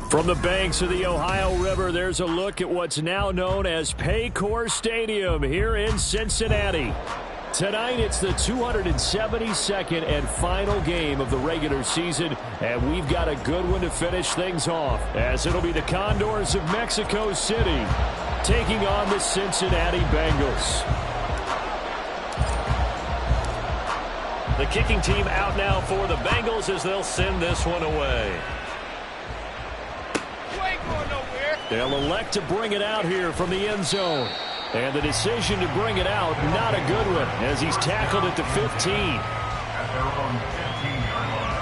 From the banks of the Ohio River, there's a look at what's now known as Paycor Stadium here in Cincinnati. Tonight, it's the 272nd and final game of the regular season, and we've got a good one to finish things off, as it'll be the Condors of Mexico City taking on the Cincinnati Bengals. The kicking team out now for the Bengals as they'll send this one away. They'll elect to bring it out here from the end zone. And the decision to bring it out, not a good one, as he's tackled at the 15. At their own 15-yard line.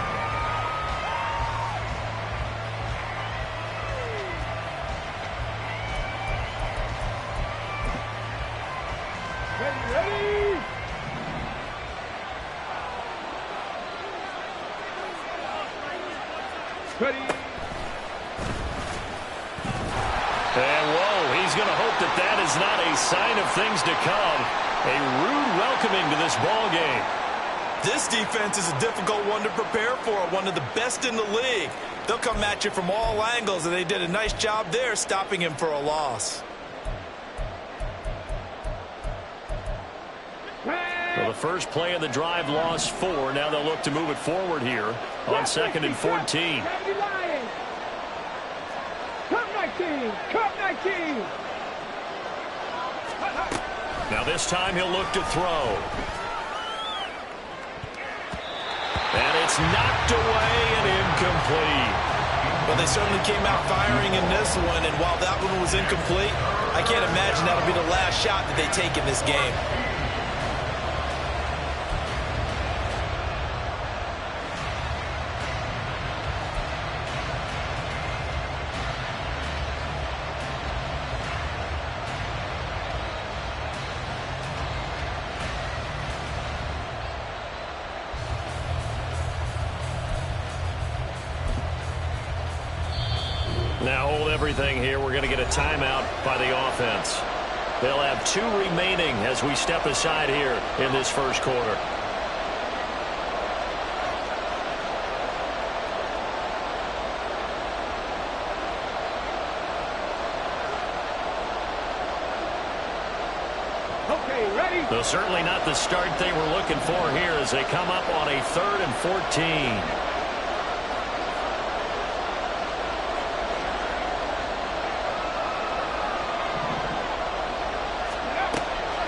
Ready? Ready? And whoa, he's going to hope that that is not a sign of things to come. A rude welcoming to this ball game. This defense is a difficult one to prepare for, one of the best in the league. They'll come at you from all angles, and they did a nice job there stopping him for a loss. Well, the first play of the drive lost 4. Now they'll look to move it forward here on 2nd and 14. Cup 19. Now this time he'll look to throw. And it's knocked away and incomplete. Well, they certainly came out firing in this one, and while that one was incomplete, I can't imagine that'll be the last shot that they take in this game. Now hold everything here. We're going to get a timeout by the offense. They'll have 2 remaining as we step aside here in this first quarter. Okay, ready? Though certainly not the start they were looking for here as they come up on a 3rd and 14.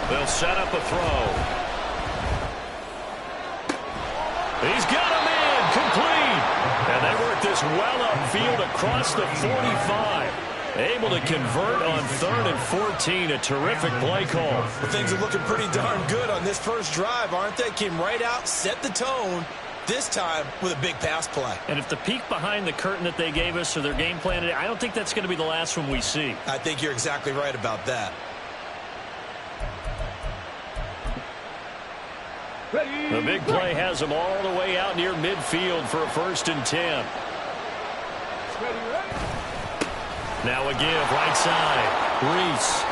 They'll set up a throw. He's got him in, complete. And they work this well upfield across the 45. Able to convert on 3rd and 14. A terrific play call. Well, things are looking pretty darn good on this first drive, aren't they? Came right out, set the tone, this time with a big pass play. And if the peek behind the curtain that they gave us or their game plan today, I don't think that's going to be the last one we see. I think you're exactly right about that. The big play has them all the way out near midfield for a 1st and 10. Now a give right side. Reese.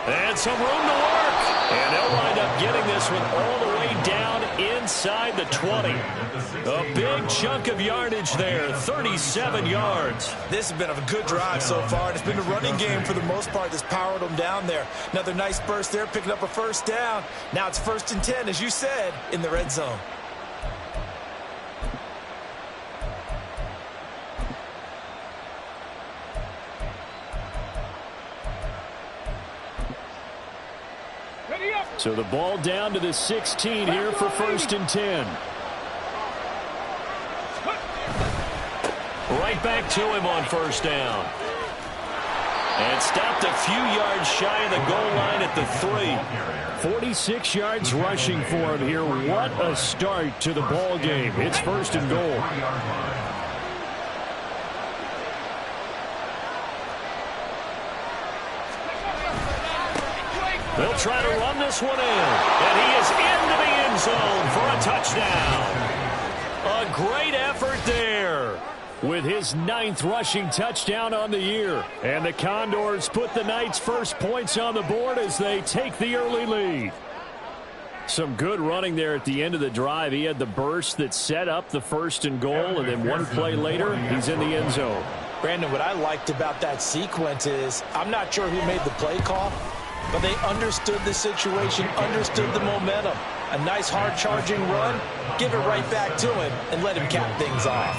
And some room to work. And they'll wind up getting this one all the way down inside the 20. A big chunk of yardage there, 37 yards. This has been a good drive so far, and it's been a running game for the most part that's powered them down there. Another nice burst there, picking up a 1st down. Now it's 1st and 10, as you said, in the red zone. So the ball down to the 16 here for 1st and 10. Right back to him on 1st down. And stopped a few yards shy of the goal line at the 3. 46 yards rushing for him here. What a start to the ball game. It's 1st and goal. They'll try to run this one in. And he is into the end zone for a touchdown. A great effort there. With his 9th rushing touchdown on the year. And the Condors put the night's first points on the board as they take the early lead. Some good running there at the end of the drive. He had the burst that set up the 1st and goal, and then one play later, he's in the end zone. Brandon, what I liked about that sequence is I'm not sure who made the play call, but they understood the situation, understood the momentum. A nice hard-charging run, give it right back to him, and let him cap things off.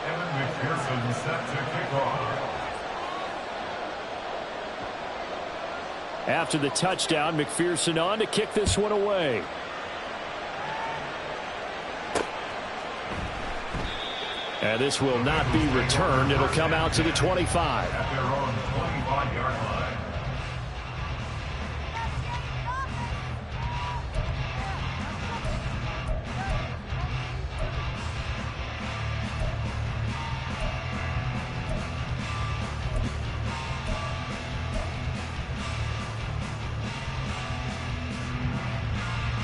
Evan McPherson set to kick off. After the touchdown, McPherson on to kick this one away. And this will not be returned. It'll come out to the 25. At their own 25-yard line.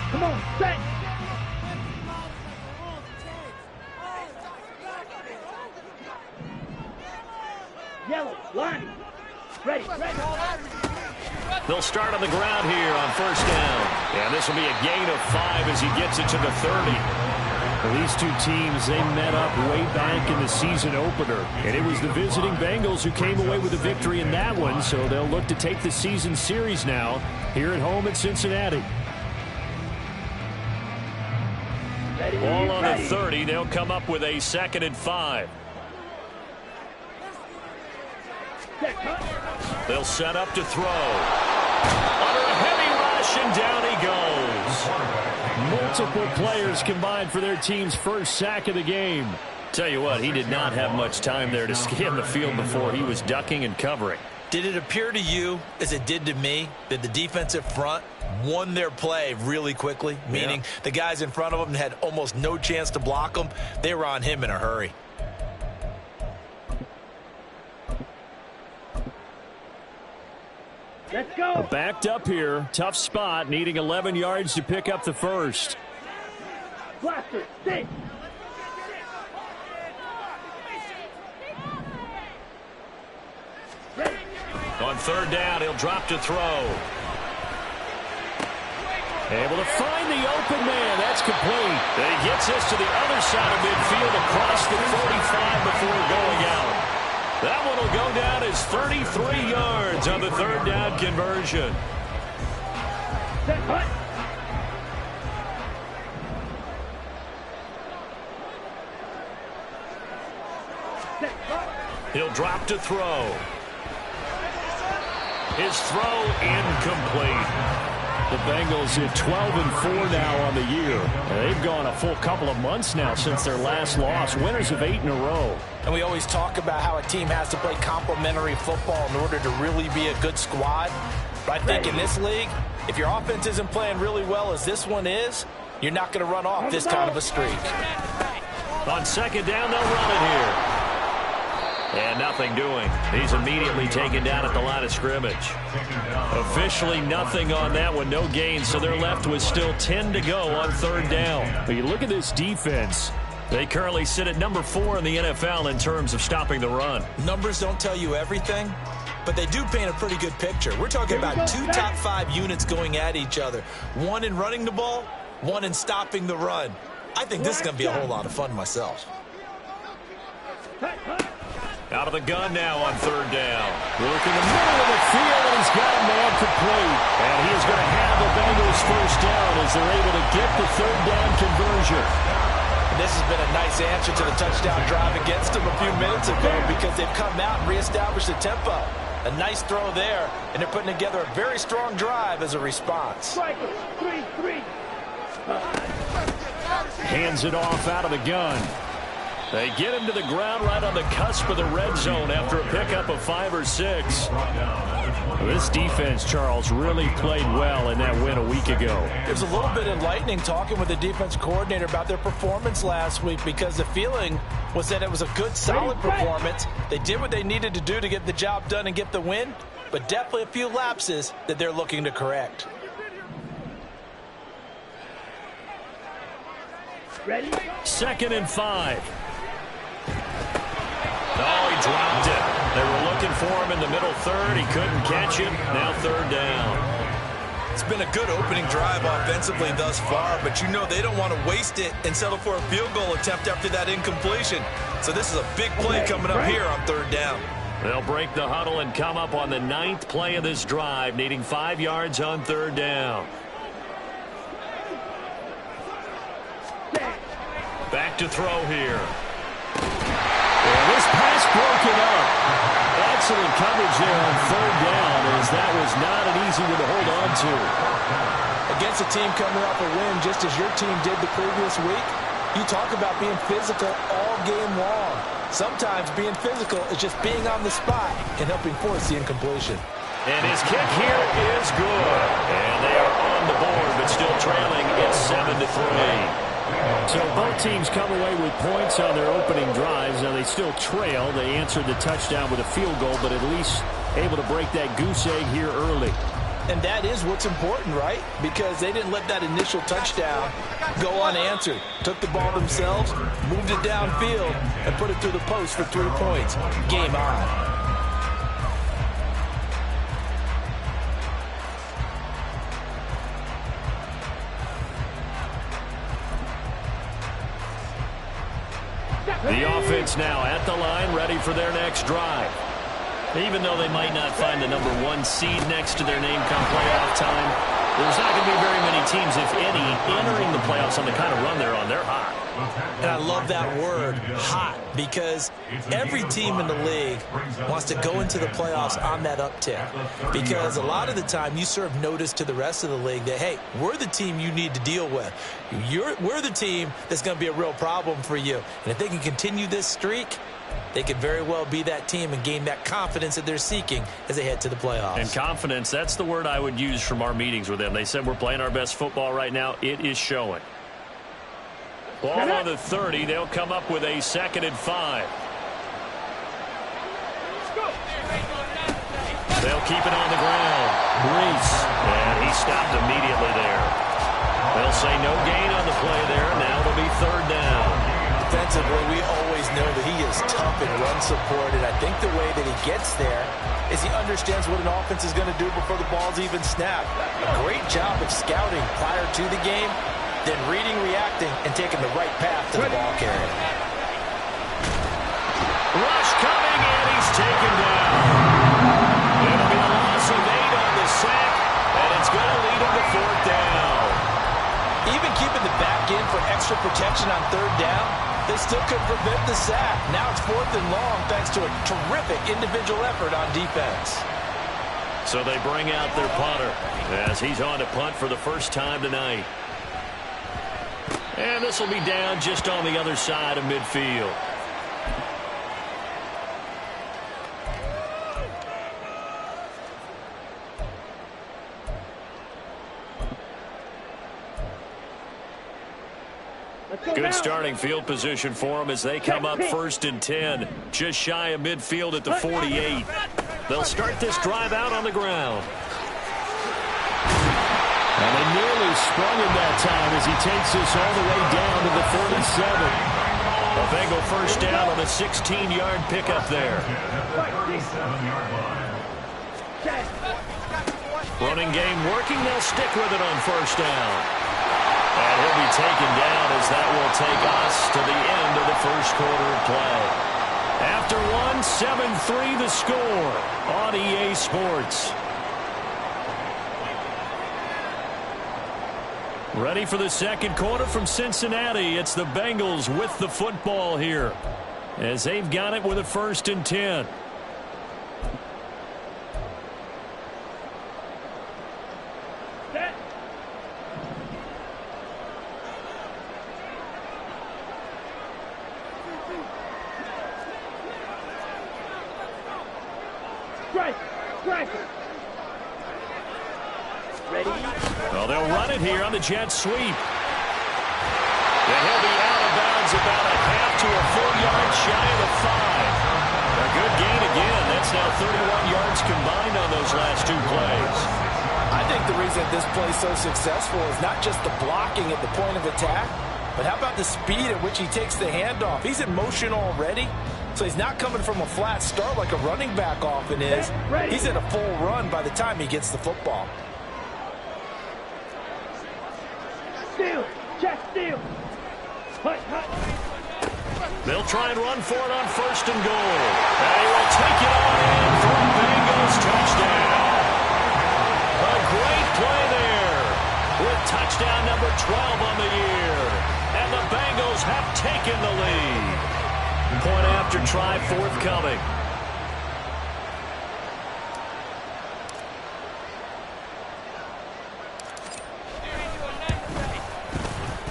Come on, set. Yellow, line. Ready. They'll start on the ground here on 1st down. And this will be a gain of 5 as he gets it to the 30. Well, these two teams, they met up way back in the season opener. And it was the visiting Bengals who came away with a victory in that one. So they'll look to take the season series now here at home in Cincinnati. Ball on the 30. They'll come up with a 2nd and 5. They'll set up to throw. Under a heavy rush, and down he goes. Multiple players combined for their team's first sack of the game. Tell you what, he did not have much time there to scan the field before he was ducking and covering. Did it appear to you, as it did to me, that the defensive front won their play really quickly? Meaning the guys in front of them had almost no chance to block them. They were on him in a hurry. Let's go. Backed up here. Tough spot. Needing 11 yards to pick up the first. Blaster, sit. On 3rd down, he'll drop to throw. Able to find the open man. That's complete. And he gets this to the other side of midfield across the 45 before going out. That one will go down as 33 yards on the 3rd down conversion. Set, hut. Set, hut. He'll drop to throw. His throw incomplete. The Bengals at 12-4 now on the year. And they've gone a full couple of months now since their last loss. Winners of 8 in a row. And we always talk about how a team has to play complementary football in order to really be a good squad. But I think in this league, if your offense isn't playing really well as this one is, you're not going to run off this kind of a streak. On 2nd down, they'll run it here. And nothing doing. He's immediately taken down at the line of scrimmage. Officially nothing on that one. No gain, so they're left with still 10 to go on 3rd down. But you look at this defense. They currently sit at number 4 in the NFL in terms of stopping the run. Numbers don't tell you everything, but they do paint a pretty good picture. We're talking about 2 top 5 units going at each other. One in running the ball, one in stopping the run. I think this is going to be a whole lot of fun myself. Out of the gun now on 3rd down. Work in the middle of the field, and he's got a man complete. And he is going to have the Bengals 1st down as they're able to get the 3rd down conversion. And this has been a nice answer to the touchdown drive against them a few minutes ago because they've come out and reestablished the tempo. A nice throw there, and they're putting together a very strong drive as a response. 3-3. Hands it off out of the gun. They get him to the ground right on the cusp of the red zone after a pickup of 5 or 6. This defense, Charles, really played well in that win a week ago. It was a little bit enlightening talking with the defense coordinator about their performance last week because the feeling was that it was a good, solid performance. They did what they needed to do to get the job done and get the win, but definitely a few lapses that they're looking to correct. Ready? 2nd and 5. Oh, he dropped it. They were looking for him in the middle 3rd. He couldn't catch it. Now 3rd down. It's been a good opening drive offensively thus far, but you know they don't want to waste it and settle for a field goal attempt after that incompletion. So this is a big play coming up here on 3rd down. They'll break the huddle and come up on the 9th play of this drive, needing 5 yards on 3rd down. Back to throw here. And this pass broken up. Excellent coverage there on 3rd down, as that was not an easy one to hold on to. Against a team coming off a win, just as your team did the previous week, you talk about being physical all game long. Sometimes being physical is just being on the spot and helping force the incompletion. And his kick here is good. And they are on the board, but still trailing. It's 7-3. So both teams come away with points on their opening drives. Now they still trail. They answered the touchdown with a field goal, but at least able to break that goose egg here early. And that is what's important, right? Because they didn't let that initial touchdown go unanswered. Took the ball themselves, moved it downfield, and put it through the post for 3 points. Game on. The offense now at the line, ready for their next drive. Even though they might not find the number 1 seed next to their name come playoff time, there's not going to be very many teams, if any, entering the playoffs on the kind of run they're on. They're hot. And I love that word, hot, because every team in the league wants to go into the playoffs on that uptick. Because a lot of the time you serve notice to the rest of the league that, hey, we're the team you need to deal with. We're the team that's going to be a real problem for you. And if they can continue this streak, they could very well be that team and gain that confidence that they're seeking as they head to the playoffs. And confidence, that's the word I would use from our meetings with them. They said we're playing our best football right now. It is showing. Ball on the 30. They'll come up with a 2nd and 5. They'll keep it on the ground. Reese. And he stopped immediately there. They'll say no gain on the play there. Now it'll be 3rd down. Defensively, we always know that he is tough and run support, and I think the way that he gets there is he understands what an offense is going to do before the ball's even snapped. A great job of scouting prior to the game, then reading, reacting, and taking the right path to the ball carrier. Rush coming, and he's taken down. It'll be a loss of 8 on the sack, and it's going to lead him to 4th down. Even keeping the back in for extra protection on 3rd down, they still couldn't prevent the sack. Now it's 4th and long thanks to a terrific individual effort on defense. So they bring out their punter as he's on to punt for the first time tonight. And this will be down just on the other side of midfield. Good starting field position for them as they come up 1st and 10. Just shy of midfield at the 48. They'll start this drive out on the ground. And they nearly sprung him that time as he takes this all the way down to the 47. A Bengal first down on a 16-yard pickup there. Running game working. They'll stick with it on 1st down. And he'll be taken down as that will take us to the end of the 1st quarter of play. After 7-3 the score on EA Sports. Ready for the 2nd quarter from Cincinnati. It's the Bengals with the football here as they've got it with a 1st and 10. Ready? Well, they'll run it here on the jet sweep. And he'll be out of bounds about a half to a full yard shy of the 5. A good gain again. That's now 31 yards combined on those last 2 plays. I think the reason this play is so successful is not just the blocking at the point of attack, but how about the speed at which he takes the handoff? He's in motion already, so he's not coming from a flat start like a running back often is. He's in a full run by the time he gets the football. steal. Check steal. Hut, hut. They'll try and run for it on 1st and goal. And he will take it on in for a Bengals touchdown. A great play there with touchdown number 12 on the year. And the Bengals have taken the lead. Point after try forthcoming.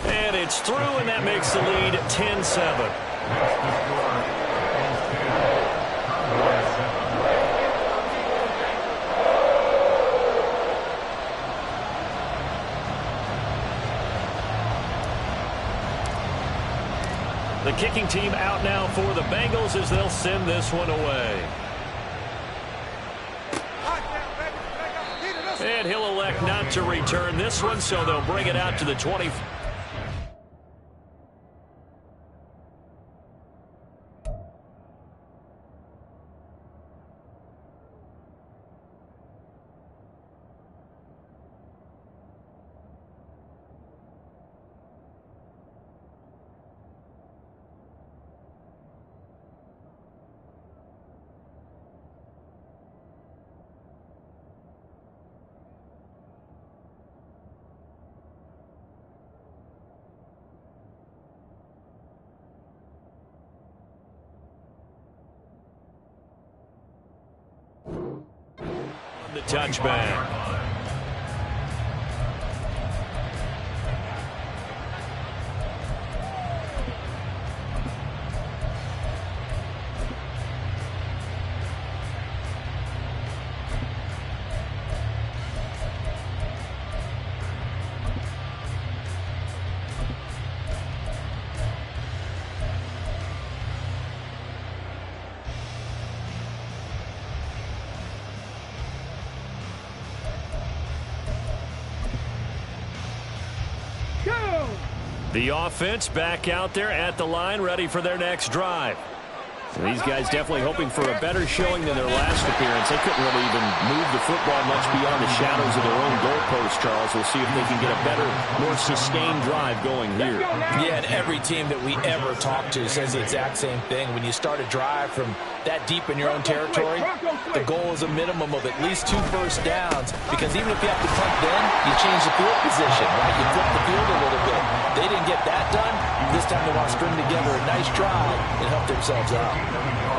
And it's through, and that makes the lead 10-7. The kicking team out now for the Bengals as they'll send this one away. And he'll elect not to return this one, so they'll bring it out to the 20. The touchback. The offense back out there at the line, ready for their next drive. These guys definitely hoping for a better showing than their last appearance. They couldn't really even move the football much beyond the shadows of their own goalpost, Charles. We'll see if they can get a better, more sustained drive going here. Yeah, and every team that we ever talk to says the exact same thing. When you start a drive from that deep in your own territory, the goal is a minimum of at least 2 first downs, because even if you have to punt then, you change the field position, right? You flip the field a little bit. They didn't get that done. This time they want to string together a nice drive and help themselves out.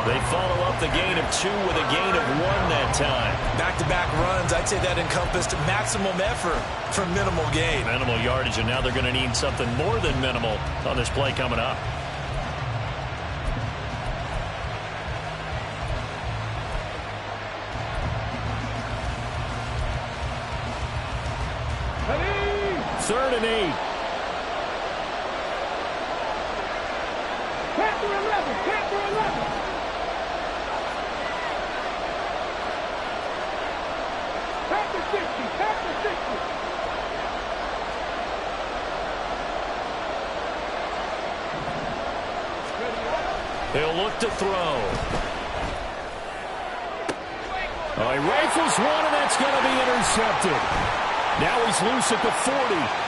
They follow up the gain of 2 with a gain of 1 that time. Back-to-back runs, I'd say that encompassed maximum effort for minimal gain. Minimal yardage, and now they're going to need something more than minimal on this play coming up. Third and 8. Panther 11, Panther 11. Panther 60, Panther 60. He'll look to throw. Oh, he rifles one, and that's going to be intercepted. Now he's loose at the 40.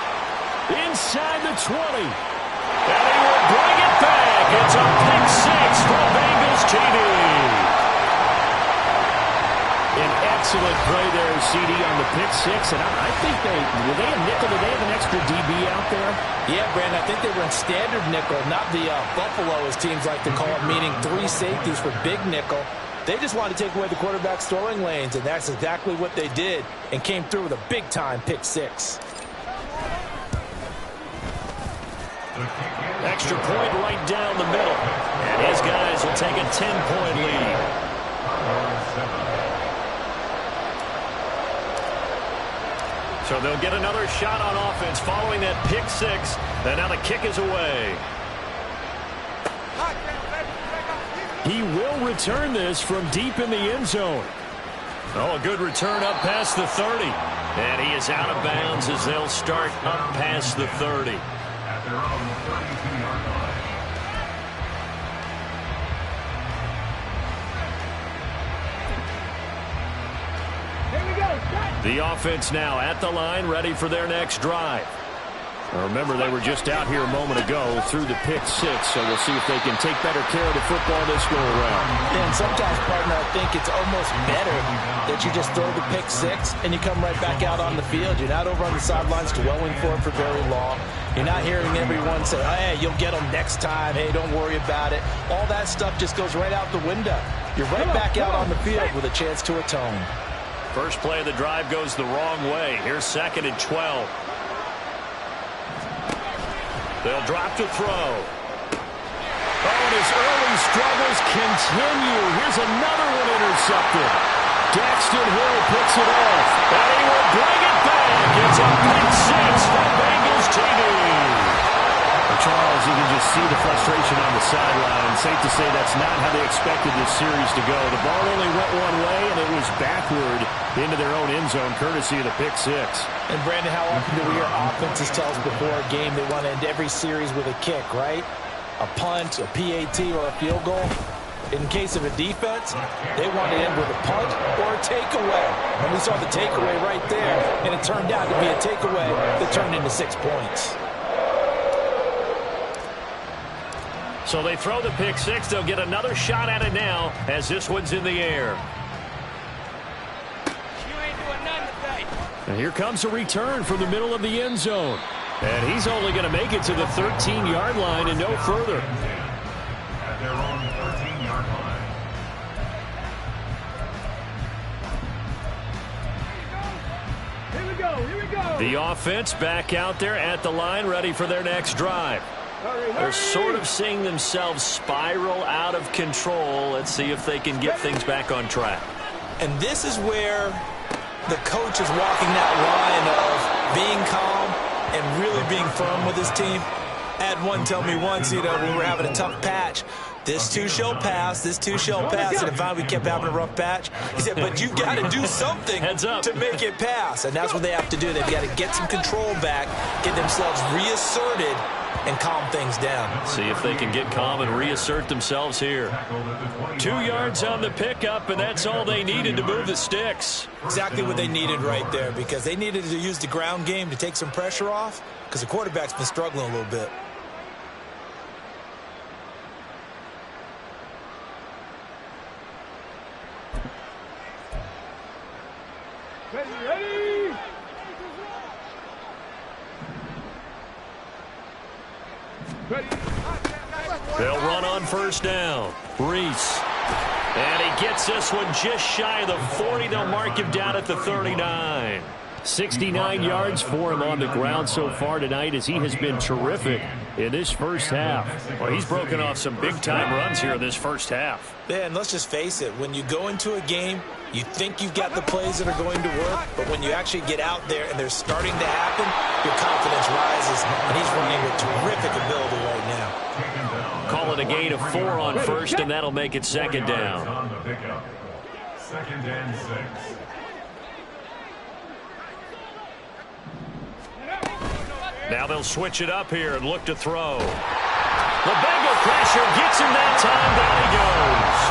Inside the 20. And he will bring it back. It's a pick 6 from Bengals TD. An excellent play there, CD, on the pick 6. And I think were they a nickel? Did they have an extra DB out there? Yeah, Brandon, I think they were in standard nickel, not the Buffalo, as teams like to call it, meaning 3 safeties for big nickel. They just wanted to take away the quarterback's throwing lanes, and that's exactly what they did, and came through with a big-time pick 6. Extra point right down the middle. And his guys will take a 10-point lead. So they'll get another shot on offense following that pick 6. And now the kick is away. He will return this from deep in the end zone. Oh, a good return up past the 30. And he is out of bounds as they'll start up past the 30. At their own 32-yard line. Here we go. Start. The offense now at the line, ready for their next drive. Remember, they were just out here a moment ago through the pick six, so we'll see if they can take better care of the football this go-around. And sometimes, partner, I think it's almost better that you just throw the pick six and you come right back out on the field. You're not over on the sidelines dwelling for it for very long. You're not hearing everyone say, oh, hey, you'll get them next time. Hey, don't worry about it. All that stuff just goes right out the window. You're right back out on the field with a chance to atone. First play of the drive goes the wrong way. Here's 2nd and 12. They'll drop to throw. Oh, and his early struggles continue. Here's another one intercepted. Daxton Hill picks it off, and he will bring it back. It's a pick six for Bengals TV. Charles, you can just see the frustration on the sideline. Safe to say that's not how they expected this series to go. The ball only went one way, and it was backward into their own end zone, courtesy of the pick six. And, Brandon, how often do we hear offenses tell us before a game they want to end every series with a kick, right? A punt, a PAT, or a field goal. In case of a defense, they want to end with a punt or a takeaway. And we saw the takeaway right there, and it turned out to be a takeaway that turned into 6 points. So they throw the pick six. They'll get another shot at it now as this one's in the air. And here comes a return from the middle of the end zone. And he's only going to make it to the 13-yard line and no further. At their own 13-yard line. Here we go. Here we go. The offense back out there at the line, ready for their next drive. They're sort of seeing themselves spiral out of control. Let's see if they can get things back on track. And this is where the coach is walking that line of being calm and really being firm with his team. I had one tell me once, when we were having a tough patch, this too shall pass, this too shall pass. And finally we kept having a rough patch. He said, but you've got to do something to make it pass. And that's what they have to do. They've got to get some control back, get themselves reasserted, and calm things down. See if they can get calm and reassert themselves here. 2 yards on the pickup, and that's all they needed to move the sticks. Exactly what they needed right there, because they needed to use the ground game to take some pressure off, because the quarterback's been struggling a little bit. Ready. They'll run on first down. Reese. And he gets this one just shy of the 40. They'll mark him down at the 39. 69 yards for him on the ground so far tonight as he has been terrific in this first half. Well, he's broken off some big-time runs here in this first half. Yeah, and let's just face it. When you go into a game, you think you've got the plays that are going to work, but when you actually get out there and they're starting to happen, your confidence rises, and he's running with terrific ability right now. Call it a gain of 4 on first, and that'll make it second down. On the pickup. 2nd and 6. Now they'll switch it up here and look to throw. The Bengal pressure gets him that time. Down he goes.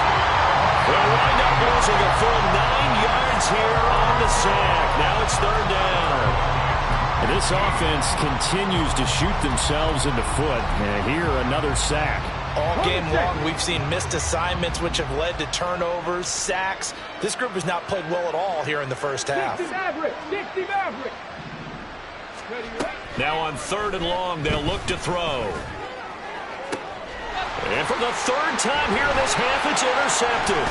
They'll wind up losing a full 9 yards here on the sack. Now it's 3rd down. And this offense continues to shoot themselves in the foot. And here, another sack. All game long, we've seen missed assignments, which have led to turnovers, sacks. This group has not played well at all here in the first half. 60 Maverick. 60 Maverick. Now on 3rd and long, they'll look to throw. And for the 3rd time here in this half, it's intercepted.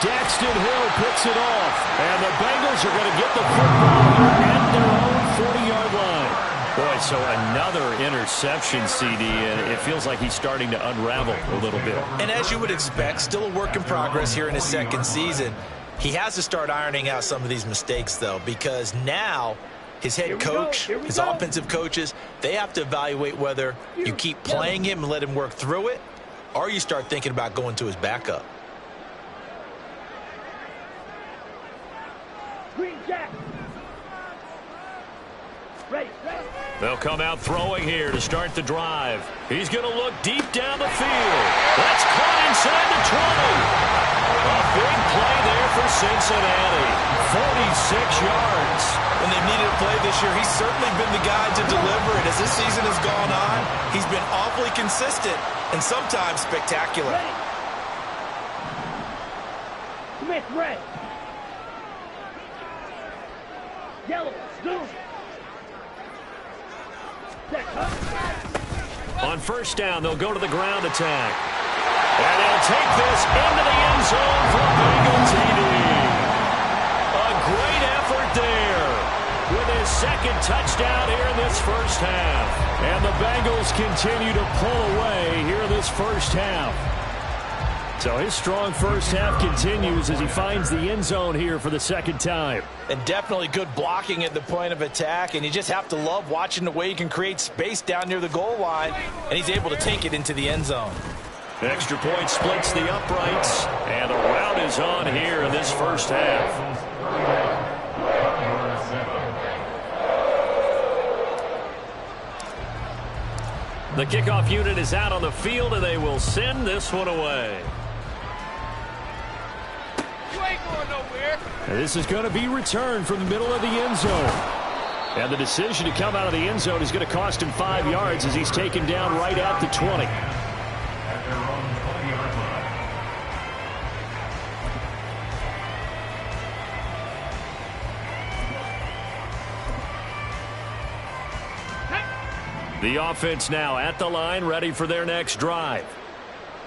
Daxton Hill picks it off. And the Bengals are going to get the football at their own 40-yard line. Boy, so another interception, CD, and it feels like he's starting to unravel a little bit. And as you would expect, still a work in progress here in his 2nd season. He has to start ironing out some of these mistakes, though, because now his head coach, his offensive coaches, they have to evaluate whether you keep playing him and let him work through it, or you start thinking about going to his backup. Green Jack. Ready. They'll come out throwing here to start the drive. He's going to look deep down the field. That's caught inside the 20. A big play there for Cincinnati. 46 yards. When they've needed a play this year, he's certainly been the guy to deliver it. As this season has gone on, he's been awfully consistent and sometimes spectacular. Ready. Smith, red. Yellow, zoom. Set, On first down, they'll go to the ground attack. And they'll take this into the end zone for Bengal TD. A great effort there with his second touchdown here in this first half. And the Bengals continue to pull away here in this first half. So his strong first half continues as he finds the end zone here for the second time. And definitely good blocking at the point of attack, and you just have to love watching the way he can create space down near the goal line, and he's able to take it into the end zone. Extra point splits the uprights, and a rout is on here in this first half. The kickoff unit is out on the field, and they will send this one away. you ain't going nowhere. And this is going to be returned from the middle of the end zone. And the decision to come out of the end zone is going to cost him 5 yards as he's taken down right at the 20. At their own 20-yard line. The offense now at the line, ready for their next drive.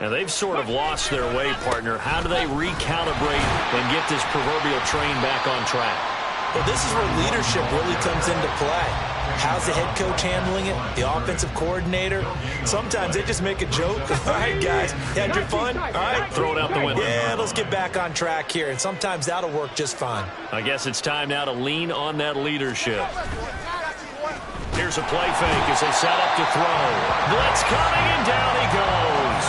And they've sort of lost their way, partner. How do they recalibrate and get this proverbial train back on track? Well, this is where leadership really comes into play. How's the head coach handling it? The offensive coordinator? Sometimes they just make a joke. All right, guys, had your fun? All right, Throw it out the window. Yeah, let's get back on track here. And sometimes that'll work just fine. I guess it's time now to lean on that leadership. Here's a play fake as they set up to throw. Blitz coming, and down he goes.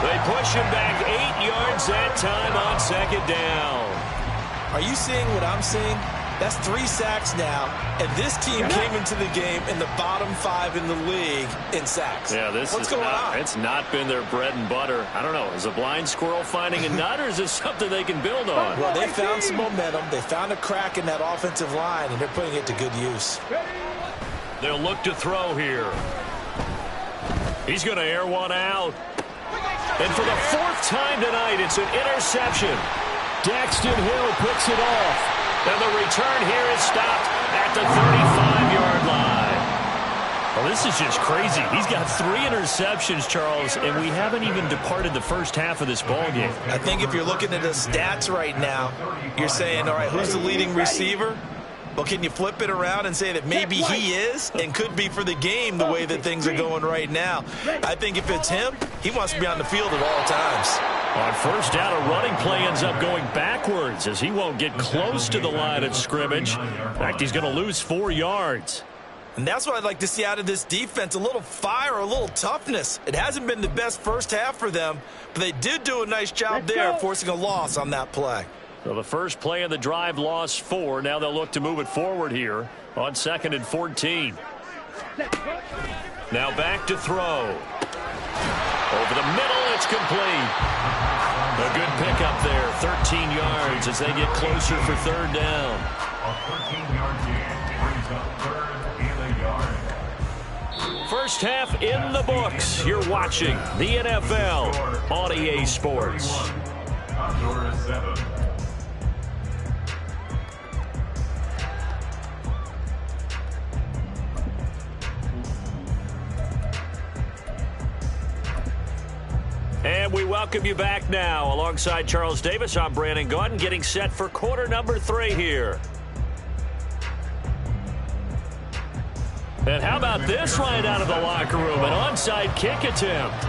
They push him back 8 yards that time on second down. Are you seeing what I'm seeing? That's 3 sacks now, and this team came into the game in the bottom 5 in the league in sacks. Yeah, What's going on? It's not been their bread and butter. I don't know. Is a blind squirrel finding a nut, or is this something they can build on? Well, they found some momentum. They found a crack in that offensive line, and they're putting it to good use. They'll look to throw here. He's going to air one out. And for the 4th time tonight, it's an interception. Daxton Hill picks it off. And the return here is stopped at the 35-yard line. Well, this is just crazy. He's got 3 interceptions, Charles, and we haven't even departed the first half of this ballgame. I think if you're looking at the stats right now, you're saying, all right, who's the leading receiver? Well, can you flip it around and say that maybe he is and could be for the game the way that things are going right now? I think if it's him, he wants to be on the field at all times. On first down, a running play ends up going backwards as he won't get close to the line of scrimmage. In fact, he's going to lose 4 yards. And that's what I'd like to see out of this defense, a little fire, a little toughness. It hasn't been the best first half for them, but they did do a nice job there forcing a loss on that play. So the first play of the drive lost 4. Now they'll look to move it forward here on 2nd and 14. Now back to throw. Over the middle, it's complete. A good pickup there, 13 yards as they get closer for 3rd down. A 13-yard gain brings up 3rd and a yard. First half in the books. You're watching the NFL on EA Sports. Honduras 7. And we welcome you back now. Alongside Charles Davis, I'm Brandon Gaudin, getting set for quarter number 3 here. And how about this right out of the locker room? An onside kick attempt.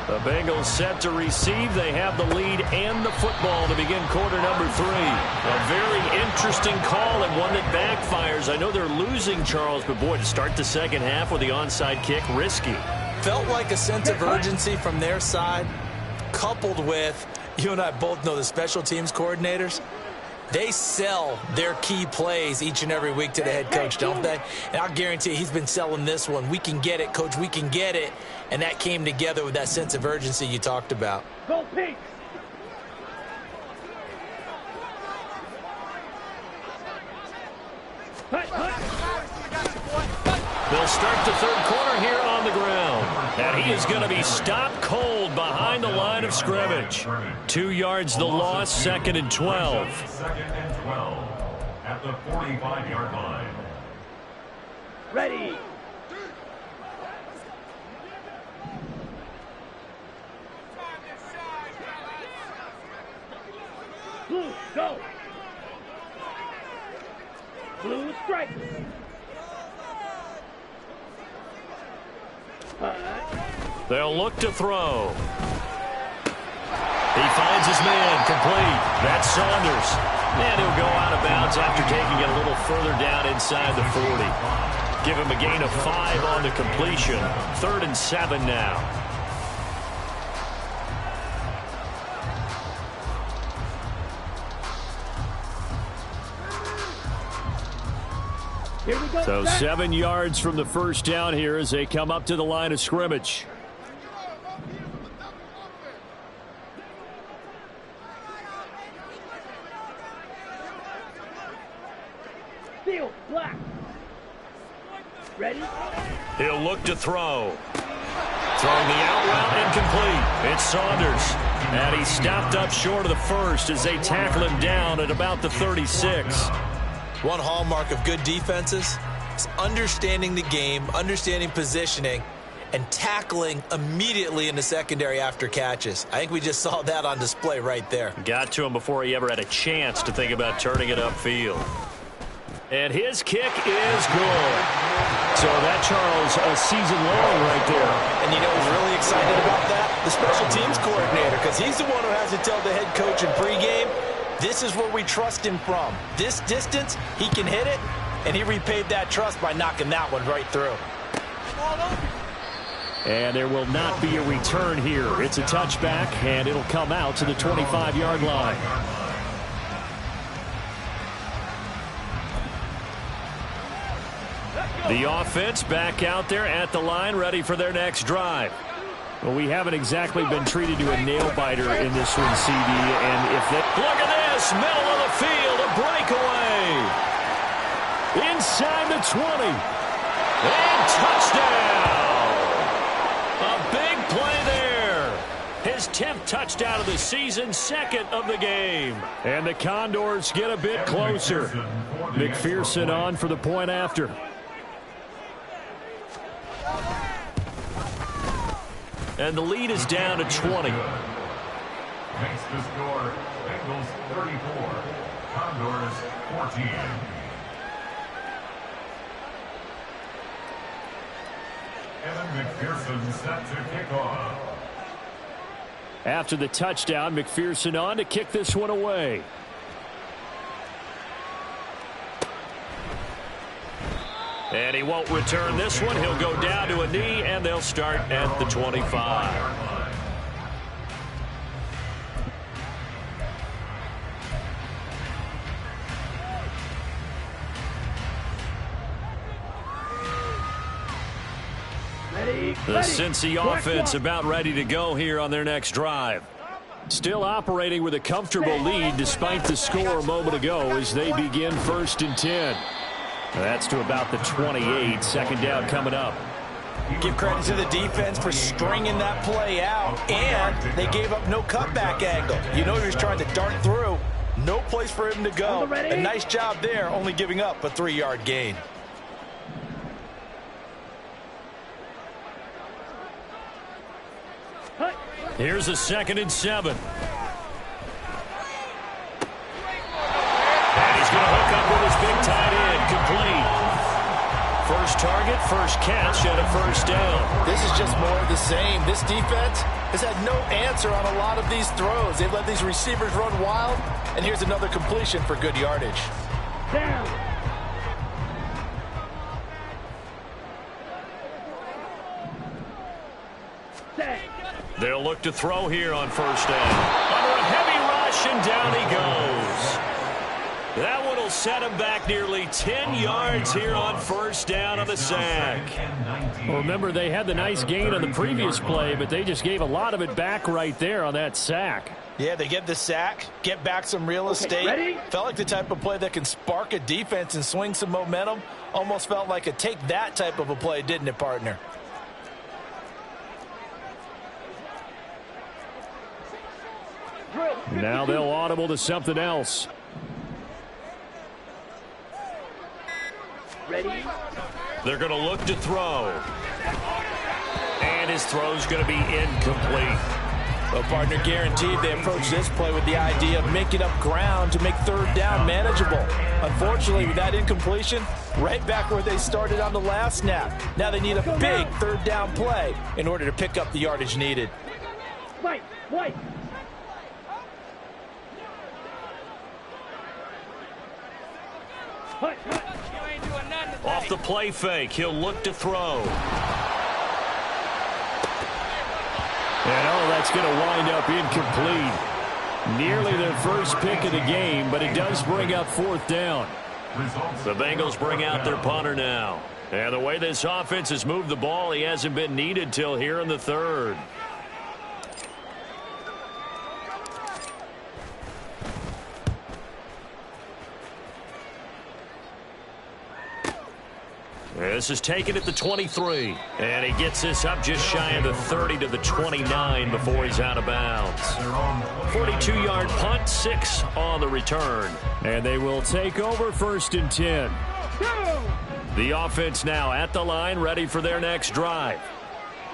The Bengals set to receive. They have the lead and the football to begin quarter number 3. A very interesting call and one that backfires. I know they're losing, Charles, but boy, to start the second half with the onside kick, risky. Felt like a sense of urgency from their side, coupled with, you and I both know the special teams coordinators, they sell their key plays each and every week to the head coach, don't they? And I'll guarantee you he's been selling this one. We can get it, coach, we can get it. And that came together with that sense of urgency you talked about. Go pink. They'll start the third quarter here on the ground. And he is going to be stopped cold behind the line of scrimmage. 2 yards the loss, 2nd and 12. 2nd and 12 at the 45-yard line. Ready. Blue, go. Blue strike. They'll look to throw. He finds his man, complete. That's Saunders. And he'll go out of bounds after taking it a little further down inside the 40. Give him a gain of 5 on the completion. 3rd and 7 now. Here we go. So 7 yards from the first down here as they come up to the line of scrimmage. Field, black. Ready? He'll look to throw. Throwing the out route incomplete. It's Saunders. And he's stopped up short of the first as they tackle him down at about the 36. One hallmark of good defenses is understanding the game, understanding positioning, and tackling immediately in the secondary after catches. I think we just saw that on display right there. Got to him before he ever had a chance to think about turning it upfield. And his kick is good. So that, Charles, a season long right there. And you know who's really excited about that? The special teams coordinator, because he's the one who has to tell the head coach in pregame, this is where we trust him from. This distance, he can hit it, and he repaid that trust by knocking that one right through. And there will not be a return here. It's a touchback, and it'll come out to the 25-yard line. The offense back out there at the line, ready for their next drive. Well, we haven't exactly been treated to a nail-biter in this one, CD. And if they... Look at this! Middle of the field, a breakaway! Inside the 20. And touchdown! A big play there. His 10th touchdown of the season, 2nd of the game. And the Condors get a bit closer. McPherson on for the point after. And the lead is down to 20. Makes the score Bengals 34, Condors 14. Evan McPherson set to kick off. After the touchdown, McPherson on to kick this one away. And he won't return this one. He'll go down to a knee, and they'll start at the 25. The Cincy offense about ready to go here on their next drive. Still operating with a comfortable lead despite the score a moment ago as they begin 1st and 10. That's to about the 28. 2nd down coming up. Give credit to the defense for stringing that play out, and they gave up no cutback angle. You know he was trying to dart through. No place for him to go. A nice job there, only giving up a 3-yard gain. Here's a 2nd and 7. And he's going to hook up with his big tight end, complete. First target, first catch, and a 1st down. This is just more of the same. This defense has had no answer on a lot of these throws. They've let these receivers run wild, and here's another completion for good yardage. Down. Set. They'll look to throw here on 1st down. Under a heavy rush, and down he goes. That one will set him back nearly 10 yards here on 1st down on the sack. Well, remember, they had the nice gain on the previous play, but they just gave a lot of it back right there on that sack. Yeah, they get the sack, get back some real estate. Ready? Felt like the type of play that can spark a defense and swing some momentum. Almost felt like a take that type of a play, didn't it, partner? Now they'll audible to something else. Ready? They're going to look to throw. And his throw's going to be incomplete. Well, partner, guaranteed they approach this play with the idea of making up ground to make third down manageable. Unfortunately, with that incompletion, right back where they started on the last snap. Now they need a big third down play in order to pick up the yardage needed. Wait. Off the play fake, he'll look to throw. And that's going to wind up incomplete. Nearly their first pick of the game, but it does bring up fourth down. The Bengals bring out their punter now. And the way this offense has moved the ball, he hasn't been needed till here in the third. This is taken at the 23. And he gets this up just shy of the 30 to the 29 before he's out of bounds. 42-yard punt, 6 on the return. And they will take over 1st and 10. The offense now at the line, ready for their next drive.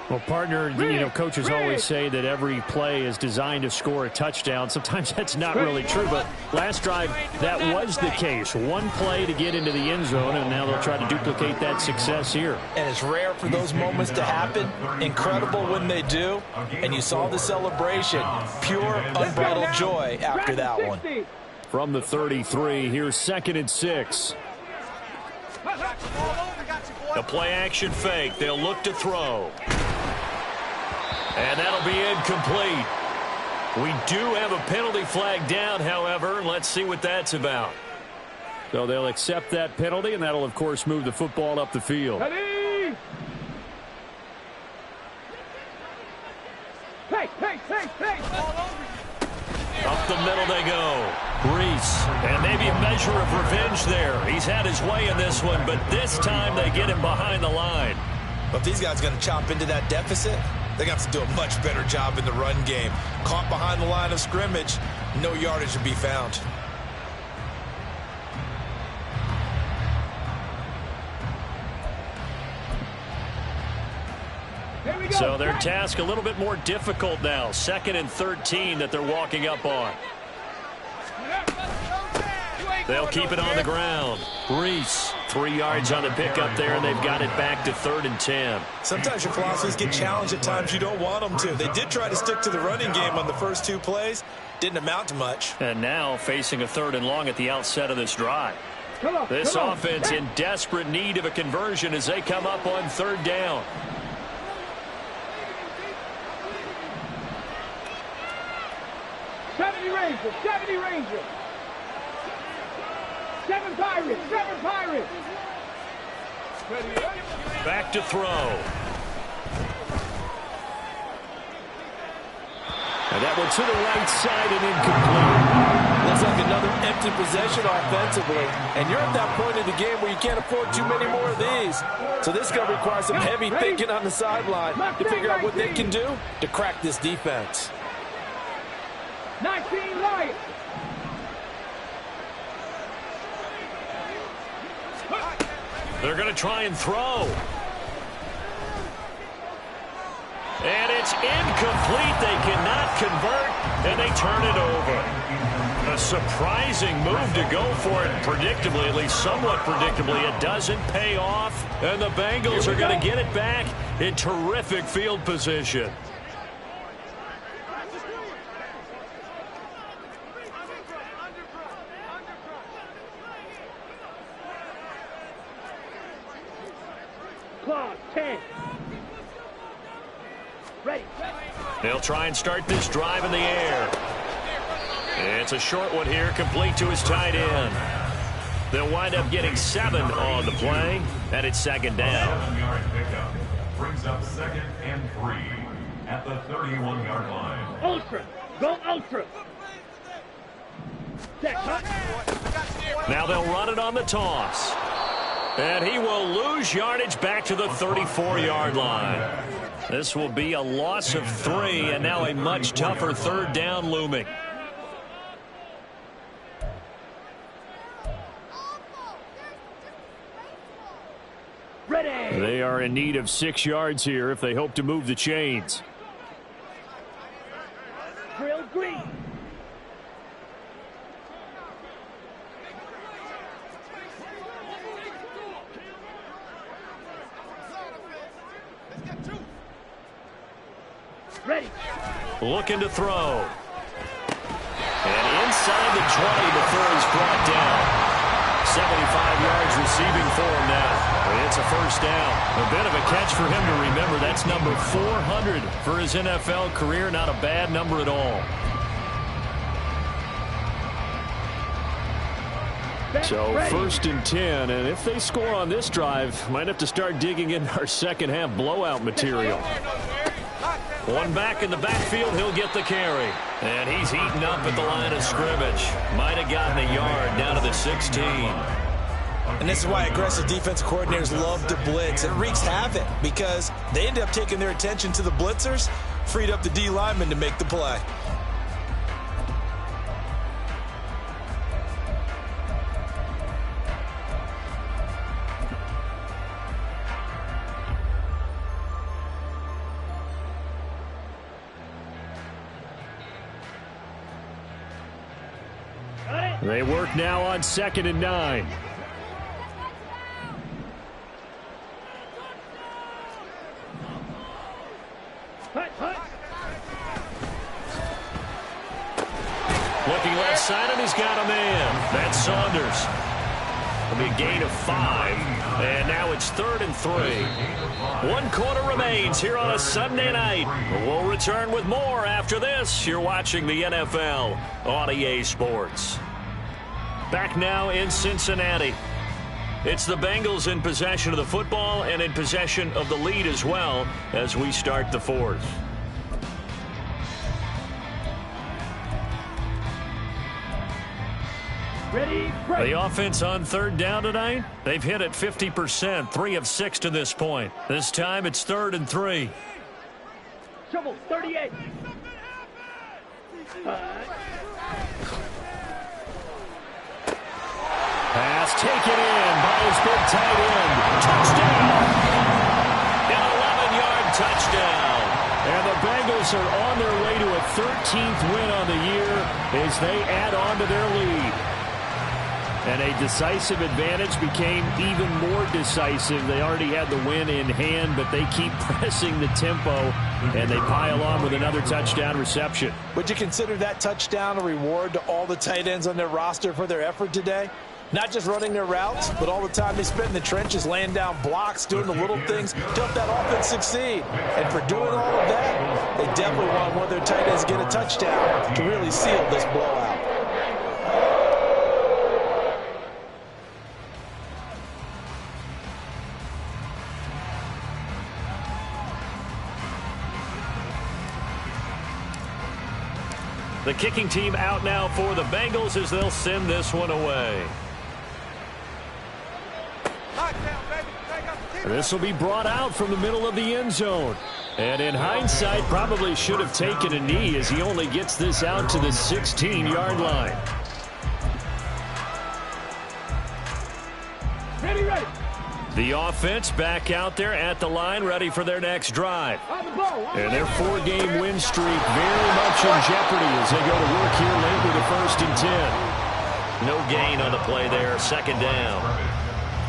Well, partner, coaches always say that every play is designed to score a touchdown. Sometimes that's not really true, but last drive, that was the case. One play to get into the end zone, and now they'll try to duplicate that success here. And it's rare for those moments to happen. Incredible when they do. And you saw the celebration. Pure, unbridled joy after that one. From the 33, here's 2nd and 6. The play action fake. They'll look to throw. And that'll be incomplete. We do have a penalty flag down, however. Let's see what that's about. So they'll accept that penalty, and that'll, of course, move the football up the field. Ready? Hey. Up the middle they go. Reese. And maybe a measure of revenge there. He's had his way in this one, but this time they get him behind the line. But these guys are going to chop into that deficit. They're going to have to do a much better job in the run game. Caught behind the line of scrimmage, no yardage to be found. So their task a little bit more difficult now. 2nd and 13 that they're walking up on. They'll keep it on the ground. Reese, 3 yards on the pickup there, and they've got it back to 3rd and 10. Sometimes your philosophies get challenged at times you don't want them to. They did try to stick to the running game on the first 2 plays. Didn't amount to much. And now facing a 3rd and long at the outset of this drive. This offense in desperate need of a conversion as they come up on 3rd down. Seventy Rangers. 7 Pirates. Back to throw. And that one to the right side and incomplete. Looks like another empty possession offensively. And you're at that point in the game where you can't afford too many more of these. So this is going to require some heavy thinking on the sideline to figure out what they can do to crack this defense. 19 Lions. They're going to try and throw. And it's incomplete. They cannot convert, and they turn it over. A surprising move to go for it. Predictably, at least somewhat predictably, it doesn't pay off. And the Bengals are going to get it back in terrific field position. Clock 10. Ready. They'll try and start this drive in the air. It's a short one here, complete to his tight end. They'll wind up getting 7 on the play, and it's 2nd down. 7-yard pickup brings up 2nd and 3 at the 31-yard line. Ultra. Go ultra. Check, huh? Now they'll run it on the toss. And he will lose yardage back to the 34-yard line. This will be a loss of 3, and now a much tougher third down looming. Ready. They are in need of 6 yards here if they hope to move the chains. Drill green. Ready. Looking to throw. And inside the 20 before he's brought down. 75 yards receiving for him now. It's a first down. A bit of a catch for him to remember. That's number 400 for his NFL career. Not a bad number at all. So first and 10, and if they score on this drive, might have to start digging in our second half blowout material. One back in the backfield, he'll get the carry. And he's eaten up at the line of scrimmage. Might have gotten a yard down to the 16. And this is why aggressive defense coordinators love to blitz. It wreaks havoc because they end up taking their attention to the blitzers, freed up the D lineman to make the play. They work now on 2nd and 9. Hut, hut. Looking left side, and he's got a man. That's Saunders. It'll be a gain of 5. And now it's 3rd and 3. 1 quarter remains here on a Sunday night. We'll return with more after this. You're watching the NFL on EA Sports. Back now in Cincinnati. It's the Bengals in possession of the football and in possession of the lead as well as we start the 4th. Ready, break. The offense on 3rd down tonight, they've hit it 50%, 3 of 6 to this point. This time it's 3rd and 3. Trouble, 38. Pass taken in by his big tight end. Touchdown! An 11-yard touchdown. And the Bengals are on their way to a 13th win on the year as they add on to their lead. And a decisive advantage became even more decisive. They already had the win in hand, but they keep pressing the tempo, and they pile on with another touchdown reception. Would you consider that touchdown a reward to all the tight ends on their roster for their effort today? Not just running their routes, but all the time they spent in the trenches, laying down blocks, doing the little things to help that offense succeed. And for doing all of that, they definitely want one of their tight ends to get a touchdown to really seal this blowout. The kicking team out now for the Bengals as they'll send this one away. This will be brought out from the middle of the end zone. And in hindsight, probably should have taken a knee as he only gets this out to the 16-yard line. Ready, ready. The offense back out there at the line, ready for their next drive. On the ball. And their 4-game win streak very much in jeopardy as they go to work here late with a 1st and 10. No gain on the play there, 2nd down.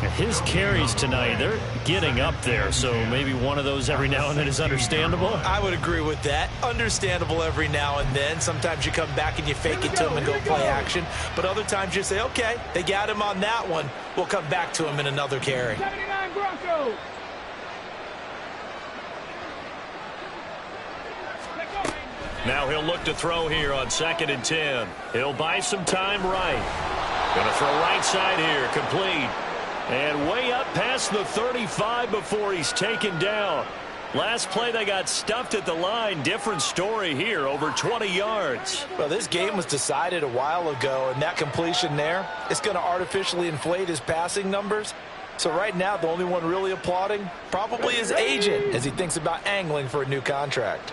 And his carries tonight, they're getting up there, so maybe one of those every now and then is understandable. I would agree with that. Understandable every now and then. Sometimes you come back and you fake it to him and go play action. But other times you say, okay, they got him on that one. We'll come back to him in another carry. 79 Broncos. Now he'll look to throw here on 2nd and 10. He'll buy some time right. Going to throw right side here, complete. And way up past the 35 before he's taken down. Last play, they got stuffed at the line. Different story here, over 20 yards. Well, this game was decided a while ago, and that completion there is going to artificially inflate his passing numbers. So right now, the only one really applauding probably his agent as he thinks about angling for a new contract.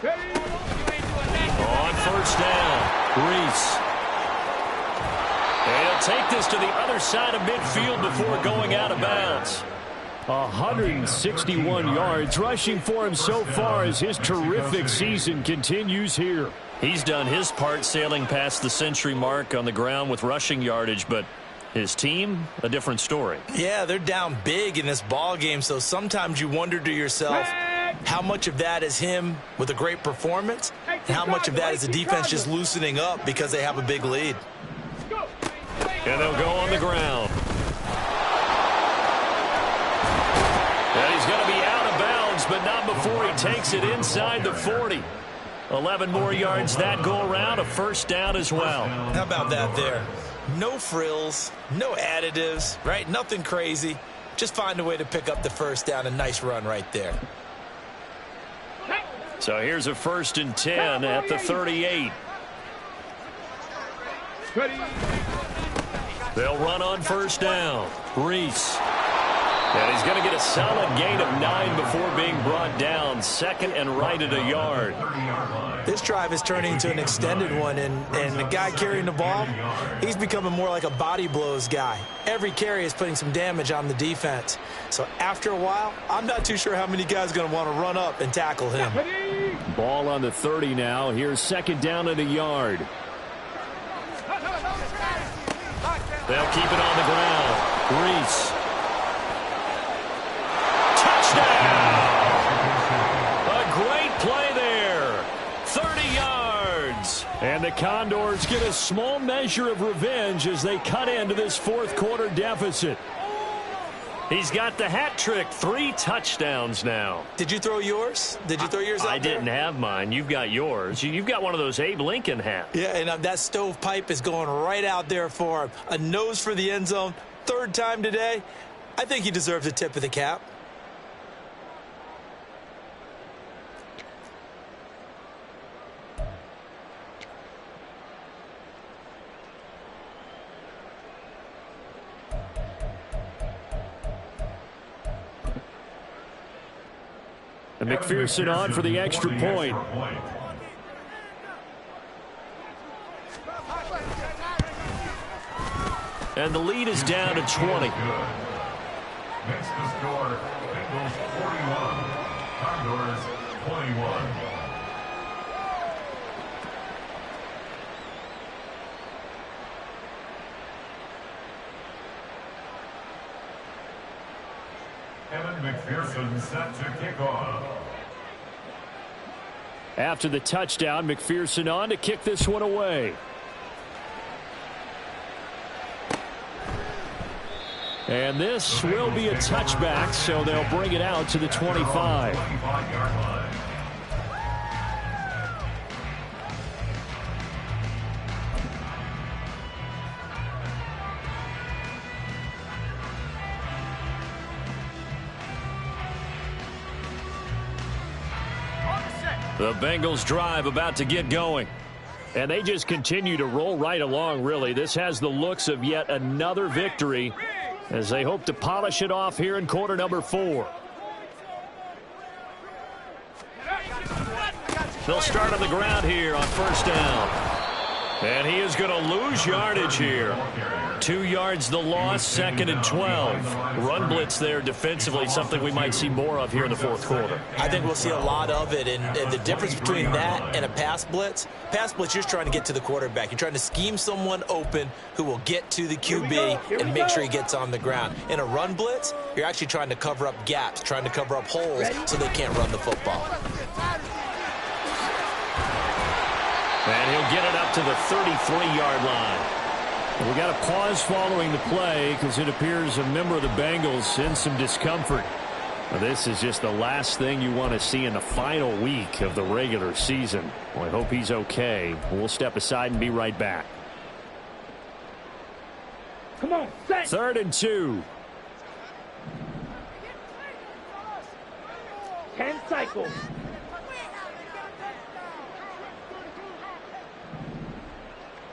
On first down, Reese. And he'll take this to the other side of midfield before going out of bounds. 161 yards rushing for him so far as his terrific season continues here. He's done his part sailing past the century mark on the ground with rushing yardage, but his team, a different story. Yeah, they're down big in this ball game, so sometimes you wonder to yourself how much of that is him with a great performance and how much of that is the defense just loosening up because they have a big lead. And they'll go on the ground. And he's going to be out of bounds, but not before he takes it inside the 40. 11 more yards that go around, a first down as well. How about that there? No frills, no additives, right? Nothing crazy. Just find a way to pick up the first down. A nice run right there. So here's a 1st and 10 at the 38. They'll run on first down. Reese. And he's going to get a solid gain of 9 before being brought down. 2nd and right at a yard. This drive is turning into an extended one, and the guy carrying the ball, he's becoming more like a body blows guy. Every carry is putting some damage on the defense. So after a while, I'm not too sure how many guys are going to want to run up and tackle him. Ball on the 30 now. Here's 2nd down at a yard. They'll keep it on the ground. Reese. A great play there. 30 yards. And the Condors get a small measure of revenge as they cut into this 4th quarter deficit. He's got the hat trick. 3 touchdowns now. Did you throw yours? Did you throw yours out I there? didn't have mine. You've got yours. You've got one of those Abe Lincoln hats. Yeah, and that stovepipe is going right out there for him. A nose for the end zone. 3rd time today. I think he deserves a tip of the cap. And McPherson on for the extra point. And the lead is down to 20. Next to score, Bengals 41, Condors 21. Evan McPherson set to kick off. After the touchdown, McPherson on to kick this one away. And this will be a touchback, so they'll bring it out to the 25. 25-yard line. The Bengals drive about to get going. And they just continue to roll right along, really. This has the looks of yet another victory as they hope to polish it off here in quarter number 4. They'll start on the ground here on first down. And he is going to lose yardage here. 2 yards the loss, 2nd and 12. Run blitz there defensively, something we might see more of here in the 4th quarter. I think we'll see a lot of it, and the difference between that and a pass blitz, you're just trying to get to the quarterback. You're trying to scheme someone open who will get to the QB and make sure he gets on the ground. In a run blitz, you're actually trying to cover up gaps, trying to cover up holes so they can't run the football. And he'll get it up to the 33-yard line. We got a pause following the play because it appears a member of the Bengals in some discomfort. Now, this is just the last thing you want to see in the final week of the regular season. Well, I hope he's okay. We'll step aside and be right back. Come on, set. 3rd and 2. 10 cycles.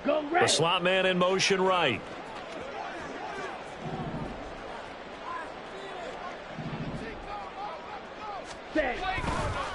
Go The right. slot man in motion right. Set.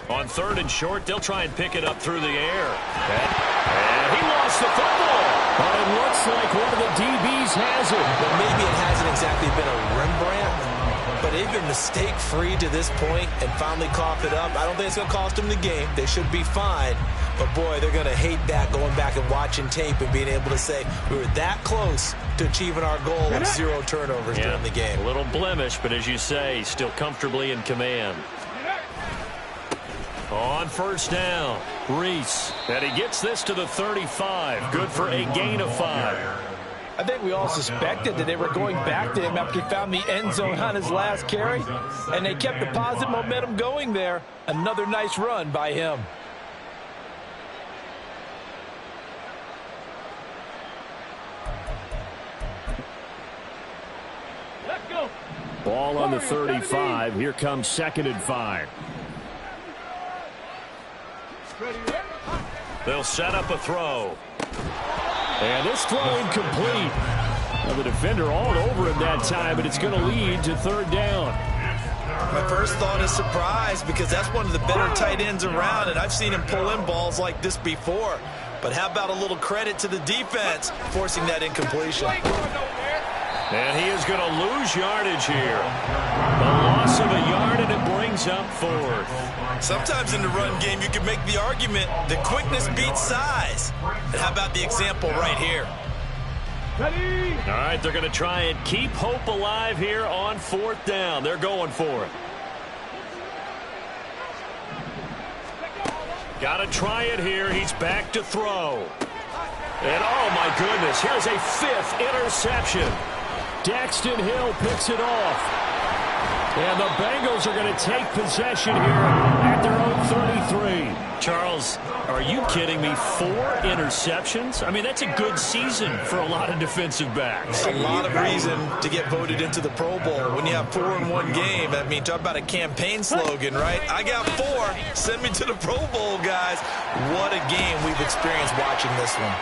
On 3rd and short, they'll try and pick it up through the air. And he lost the football. But it looks like one of the DBs has it. Well, maybe it hasn't exactly been a Rembrandt, but they've been mistake-free to this point and finally coughed it up. I don't think it's going to cost them the game. They should be fine. But, boy, they're going to hate that going back and watching tape and being able to say we were that close to achieving our goal of 0 turnovers during the game. A little blemish, but as you say, still comfortably in command. On 1st down, Reese. And he gets this to the 35. Good for a gain of 5. I think we all suspected that they were going back to him after he found the end zone on his last carry, and they kept the positive momentum going there. Another nice run by him. Let's go. Ball on the 35. Here comes 2nd and 5. They'll set up a throw. And this throw incomplete. Well, the defender all over him that time, but it's going to lead to 3rd down. My first thought is surprise because that's one of the better tight ends around, and I've seen him pull in balls like this before. But how about a little credit to the defense forcing that incompletion? And he is going to lose yardage here. A loss of a yard, and it brings up 4th. Sometimes in the run game, you can make the argument that quickness beats size. And how about the example right here? Ready. All right, they're going to try and keep hope alive here on 4th down. They're going for it. Got to try it here. He's back to throw. And, oh, my goodness, here's a 5th interception. Daxton Hill picks it off. And the Bengals are going to take possession here at their own 33. Charles, are you kidding me? 4 interceptions? I mean, that's a good season for a lot of defensive backs. A lot of reason to get voted into the Pro Bowl. When you have 4 in one game, I mean, talk about a campaign slogan, right? I got 4. Send me to the Pro Bowl, guys. What a game we've experienced watching this one.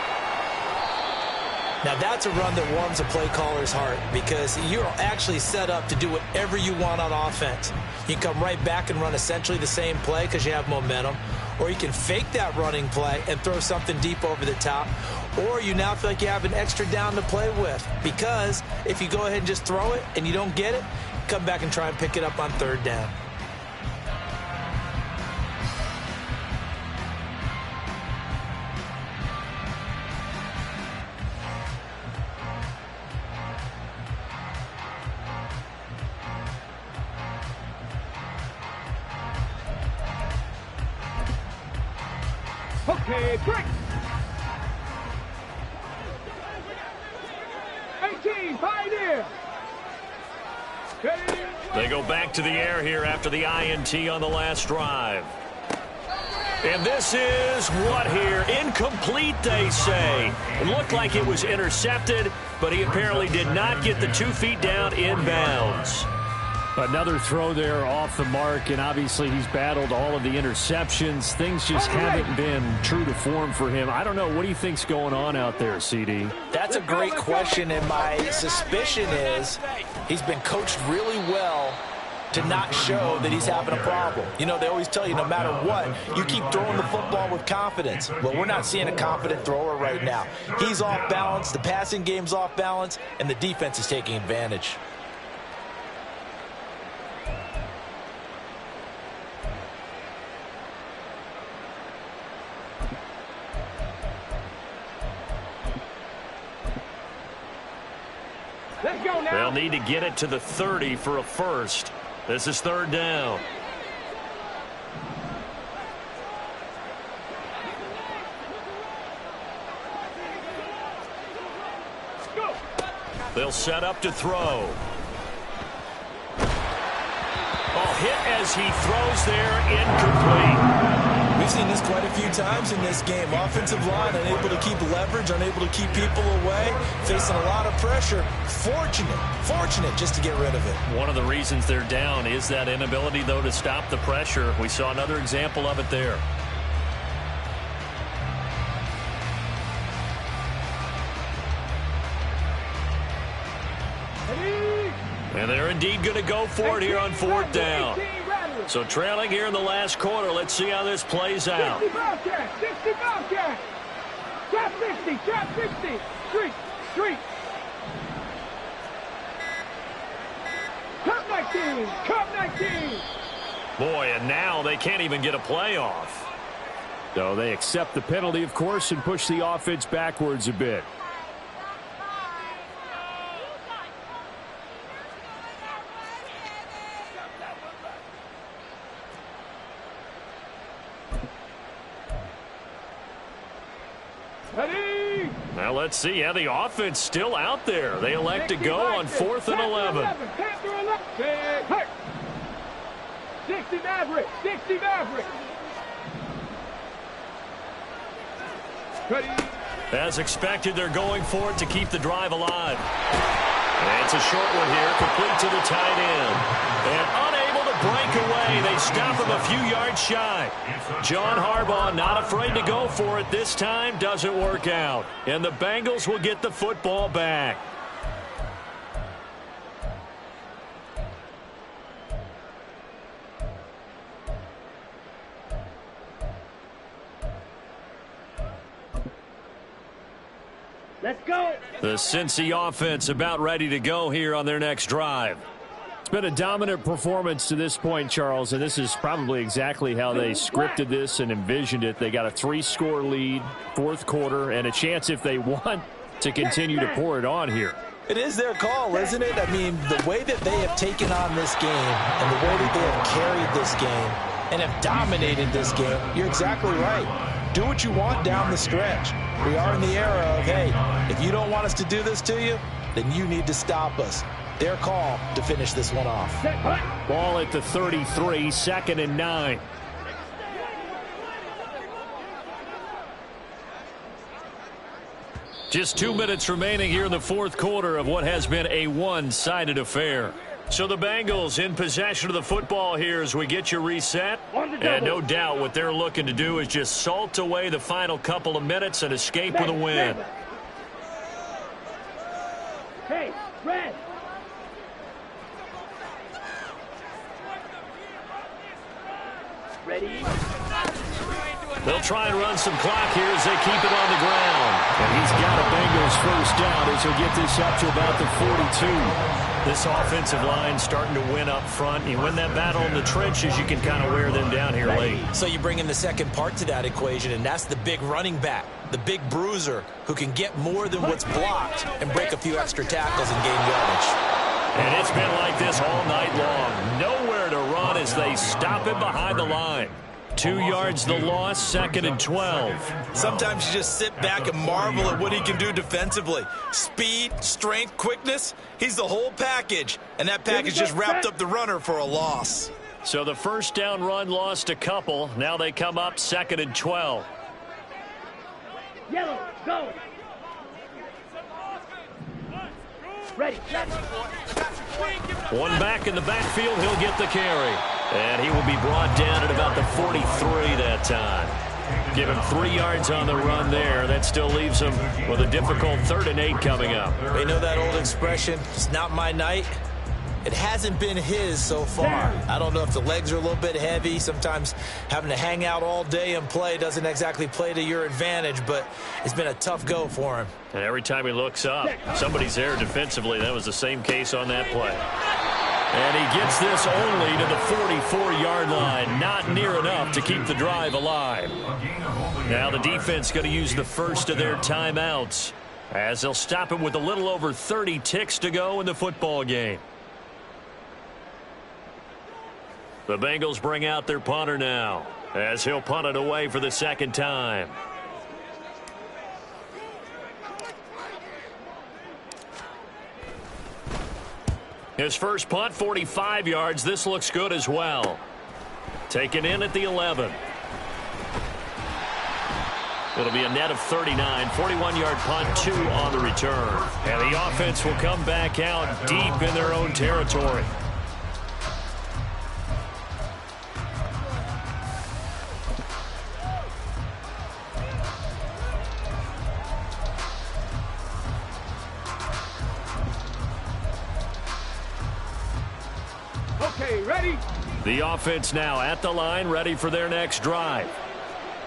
Now, that's a run that warms a play caller's heart because you're actually set up to do whatever you want on offense. You can come right back and run essentially the same play because you have momentum, or you can fake that running play and throw something deep over the top, or you now feel like you have an extra down to play with because if you go ahead and just throw it and you don't get it, come back and try and pick it up on 3rd down. Okay, break. 18, Pioneer. They go back to the air here after the INT on the last drive. And this is what here? Incomplete, they say. It looked like it was intercepted, but he apparently did not get the 2 feet down inbounds. Another throw there off the mark, and obviously he's battled all of the interceptions. Things just haven't been true to form for him. I don't know. What do you think's going on out there, CD? That's a great question, and my suspicion is he's been coached really well to not show that he's having a problem. You know, they always tell you no matter what, you keep throwing the football with confidence. Well, we're not seeing a confident thrower right now. He's off balance, the passing game's off balance, and the defense is taking advantage. Let's go now. They'll need to get it to the 30 for a first. This is 3rd down. Go. They'll set up to throw. Oh, hit as he throws there, incomplete. We We've seen this quite a few times in this game. Offensive line unable to keep leverage, unable to keep people away, facing a lot of pressure. Fortunate just to get rid of it. One of the reasons they're down is that inability, though, to stop the pressure. We saw another example of it there. And they're indeed going to go for it here on 4th down. So trailing here in the last quarter. Let's see how this plays out. 60 Bobcat, 60 Bobcat. Trap 60, trap 60. Street. Cup 19, Cup 19. Boy, and now they can't even get a playoff. So they accept the penalty, of course, and push the offense backwards a bit. Ready? Now let's see how the offense still out there. They elect to go on 4th and 11. Panther 11. Hey. 60 Maverick. 60 Maverick. Ready? As expected, they're going for it to keep the drive alive. And it's a short one here, complete to the tight end. And unable to break away. They stop him a few yards shy. John Harbaugh not afraid to go for it this time. Doesn't work out. And the Bengals will get the football back. Let's go. The Cincy offense about ready to go here on their next drive. It's been a dominant performance to this point, Charles, and this is probably exactly how they scripted this and envisioned it. They got a 3-score lead, 4th quarter, and a chance, if they want, to continue to pour it on here. It is their call, isn't it? I mean, the way that they have taken on this game and the way that they have carried this game and have dominated this game, you're exactly right. Do what you want down the stretch. We are in the era of, hey, if you don't want us to do this to you, then you need to stop us. Their call to finish this one off. Ball at the 33, 2nd and 9. Just 2 minutes remaining here in the 4th quarter of what has been a one-sided affair. So the Bengals in possession of the football here as we get you reset. And no doubt what they're looking to do is just salt away the final couple of minutes and escape with a win. Hey, red. Ready? They'll try and run some clock here as they keep it on the ground. And he's got a Bengals 1st down as he'll get this up to about the 42. This offensive line starting to win up front. You win that battle in the trenches, you can kind of wear them down here late. So you bring in the second part to that equation, and that's the big running back, the big bruiser who can get more than what's blocked and break a few extra tackles and gain yardage. And it's been like this all night long. Nowhere to run as they stop him behind the line. 2 yards the loss, 2nd and 12. Sometimes you just sit back and marvel at what he can do defensively. Speed, strength, quickness, he's the whole package. And that package just wrapped up the runner for a loss. So the 1st down run lost a couple. Now they come up 2nd and 12. Yellow, go. Ready. One back in the backfield, he'll get the carry. And he will be brought down at about the 43 that time. Give him 3 yards on the run there. That still leaves him with a difficult 3rd and 8 coming up. They know that old expression, it's not my night. It hasn't been his so far. I don't know if the legs are a little bit heavy. Sometimes having to hang out all day and play doesn't exactly play to your advantage, but it's been a tough go for him. And every time he looks up, somebody's there defensively. That was the same case on that play. And he gets this only to the 44-yard line. Not near enough to keep the drive alive. Now the defense going to use the first of their timeouts as they'll stop him with a little over 30 ticks to go in the football game. The Bengals bring out their punter now as he'll punt it away for the 2nd time. His first punt, 45 yards. This looks good as well. Taken in at the 11. It'll be a net of 39, 41-yard punt, 2 on the return. And the offense will come back out deep in their own territory. Okay, ready? The offense now at the line, ready for their next drive.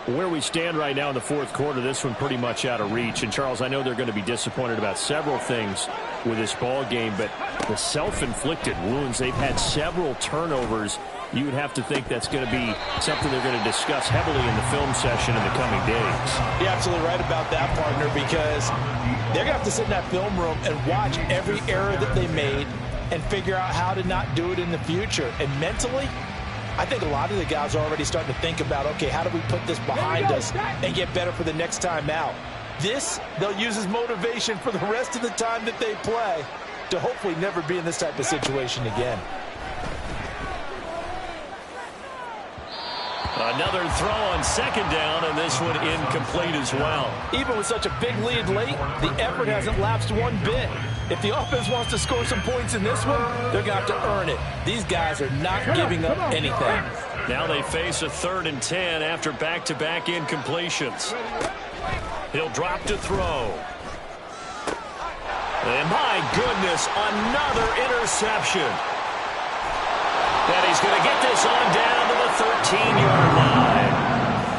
Where we stand right now in the fourth quarter, this one pretty much out of reach. And, Charles, I know they're going to be disappointed about several things with this ball game, but the self-inflicted wounds, they've had several turnovers. You would have to think that's going to be something they're going to discuss heavily in the film session in the coming days. You're absolutely right about that, partner, because they're going to have to sit in that film room and watch every error that they made and figure out how to not do it in the future. And mentally, I think a lot of the guys are already starting to think about, okay, how do we put this behind us and get better for the next time out? This, they'll use as motivation for the rest of the time that they play to hopefully never be in this type of situation again. Another throw on second down, and this one incomplete as well. Even with such a big lead late, the effort hasn't lapsed one bit. If the offense wants to score some points in this one, they're going to have to earn it. These guys are not giving up anything. Now they face a 3rd and 10 after back-to-back incompletions. He'll drop to throw. And my goodness, another interception. And he's going to get this on down to the 13-yard line.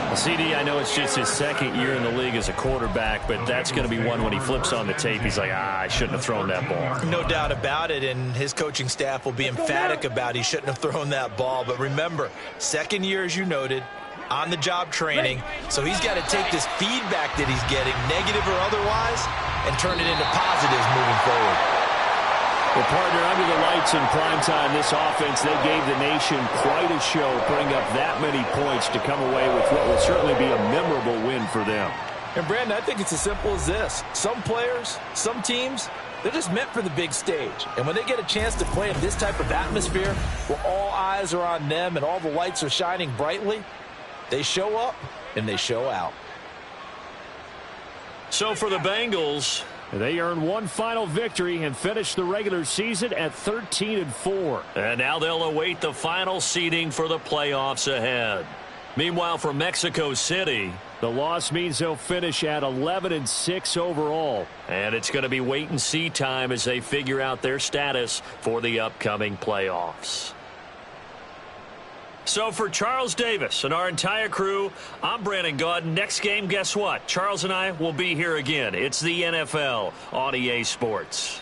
Well, CD, I know it's just his second year in the league as a quarterback, but that's going to be one when he flips on the tape. He's like, I shouldn't have thrown that ball. No doubt about it, and his coaching staff will be emphatic about he shouldn't have thrown that ball. But remember, second year, as you noted, on-the-job training, so he's got to take this feedback that he's getting, negative or otherwise, and turn it into positives moving forward. Well, partner, under the lights in primetime, this offense, they gave the nation quite a show, putting up that many points to come away with what will certainly be a memorable win for them. And, Brandon, I think it's as simple as this. Some players, some teams, they're just meant for the big stage. And when they get a chance to play in this type of atmosphere where all eyes are on them and all the lights are shining brightly, they show up and they show out. So for the Bengals, they earn one final victory and finish the regular season at 13-4. And now they'll await the final seeding for the playoffs ahead. Meanwhile, for Mexico City, the loss means they'll finish at 11-6 overall. And it's going to be wait-and-see time as they figure out their status for the upcoming playoffs. So for Charles Davis and our entire crew, I'm Brandon Gaudin. Next game, guess what? Charles and I will be here again. It's the NFL on EA Sports.